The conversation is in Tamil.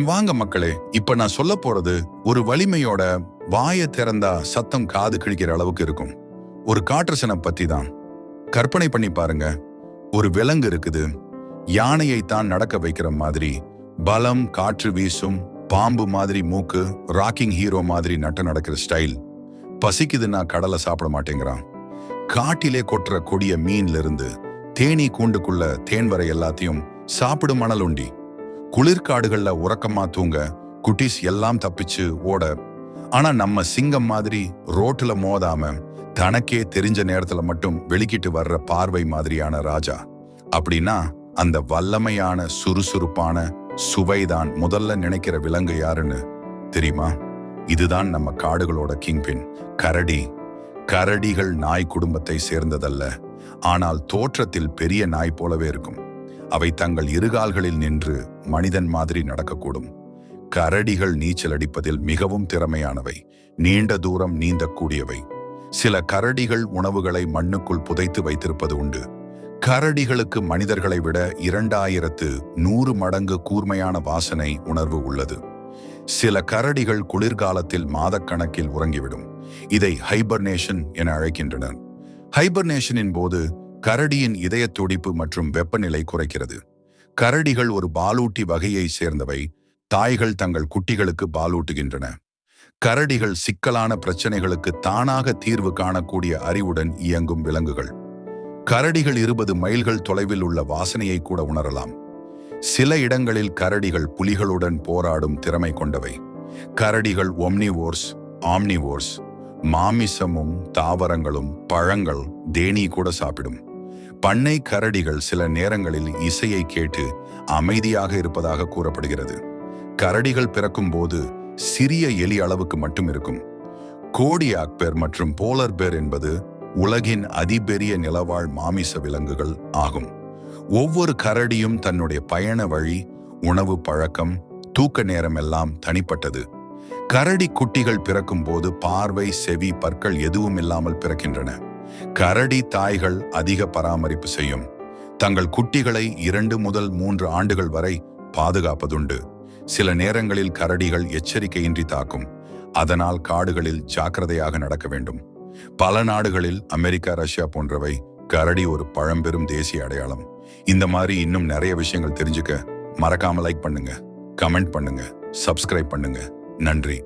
வாங்க மக்களே, இப்ப நான் சொல்ல போறது ஒரு வலிமையோட வாயை திறந்தா சத்தம் காது கிழிக்கிற அளவுக்கு இருக்கும் ஒரு காற்றசனை பத்தி தான். கற்பனை பண்ணி பாருங்க, ஒரு விலங்கு இருக்குது, யானையை தான் நடக்க வைக்கிற மாதிரி, பலம், காற்று வீசும், பாம்பு மாதிரி மூக்கு, ராக்கிங் ஹீரோ மாதிரி நடக்கிற ஸ்டைல். பசிக்குதுன்னா கடலை சாப்பிட மாட்டேங்கிறான். காட்டிலே கொட்டுற கொடிய மீன்ல இருந்து தேனீ கூண்டுக்குள்ள தேன் வரை எல்லாத்தையும் சாப்பிடும் மணலுண்டி. குளிர்காடுகள்ல உறக்கமா தூங்க குட்டீஸ் எல்லாம் தப்பிச்சு ஓட. ஆனா நம்ம சிங்கம் மாதிரி ரோட்டுல மோதாம தனக்கே தெரிஞ்ச நேரத்துல மட்டும் வெளிக்கிட்டு வர்ற பார்வை மாதிரியான ராஜா. அப்படின்னா அந்த வல்லமையான சுறுசுறுப்பான சுவைதான் முதல்ல நினைக்கிற விலங்கு யாருன்னு தெரியுமா? இதுதான் நம்ம காடுகளோட கிங்பின், கரடி. கரடிகள் நாய் குடும்பத்தை சேர்ந்ததல்ல, ஆனால் தோற்றத்தில் பெரிய நாய் போலவே இருக்கும். அவை தங்கள் இருகால்களில் நின்று மனிதன் மாதிரி நடக்கக்கூடும். கரடிகள் நீச்சல் அடிப்பதில் மிகவும் திறமையானவை, நீண்ட தூரம் நீந்தக்கூடியவை. சில கரடிகள் உணவுகளை மண்ணுக்குள் புதைத்து வைத்திருப்பது உண்டு. கரடிகளுக்கு மனிதர்களை விட 2100 மடங்கு கூர்மையான வாசனை உணர்வு உள்ளது. சில கரடிகள் குளிர்காலத்தில் மாதக்கணக்கில் உறங்கிவிடும். இதை ஹைபர்னேஷன் என அழைக்கின்றனர். ஹைபர்னேஷனின் போது கரடியின் இதய துடிப்பு மற்றும் வெப்பநிலை குறைக்கிறது. கரடிகள் ஒரு பாலூட்டி வகையை சேர்ந்தவை. தாய்கள் தங்கள் குட்டிகளுக்கு பாலூட்டுகின்றன. கரடிகள் சிக்கலான பிரச்சனைகளுக்கு தானாக தீர்வு காணக்கூடிய அறிவுடன் இயங்கும் விலங்குகள். கரடிகள் 20 மைல்கள் தொலைவில் உள்ள வாசனையை கூட உணரலாம். சில இடங்களில் கரடிகள் புலிகளுடன் போராடும் திறமை கொண்டவை. கரடிகள் ஒம்னிவோர்ஸ், ஆம்னிவோர்ஸ். மாமிசமும் தாவரங்களும் பழங்கள் தேனீ கூட சாப்பிடும். பண்ணை கரடிகள் சில நேரங்களில் இசையை கேட்டு அமைதியாக இருப்பதாக கூறப்படுகிறது. கரடிகள் பிறக்கும் போது சிறிய எலி அளவுக்கு மட்டும் இருக்கும். கோடியாக் பேர் மற்றும் போலர் பேர் என்பது உலகின் அதிபெரிய நிலவாழ் மாமிச விலங்குகள் ஆகும். ஒவ்வொரு கரடியும் தன்னுடைய பயண வழி, உணவு பழக்கம், தூக்க நேரம் எல்லாம் தனிப்பட்டது. கரடி குட்டிகள் பிறக்கும் போது பார்வை, செவி, பற்கள் எதுவும் இல்லாமல் பிறக்கின்றன. கரடி தாய்கள் அதிக பராமரிப்பு செய்யும். தங்கள் குட்டிகளை 2 முதல் 3 ஆண்டுகள் வரை பாதுகாப்பதுண்டு. சில நேரங்களில் கரடிகள் எச்சரிக்கையின்றி தாக்கும். அதனால் காடுகளில் ஜாக்கிரதையாக நடக்க வேண்டும். பல நாடுகளில், அமெரிக்கா, ரஷ்யா போன்றவை, கரடி ஒரு பழம்பெரும் தேசிய அடையாளம். இந்த மாதிரி இன்னும் நிறைய விஷயங்கள் தெரிஞ்சுக்க மறக்காம லைக் பண்ணுங்க, கமெண்ட் பண்ணுங்க, சப்ஸ்கிரைப் பண்ணுங்க. நன்றி.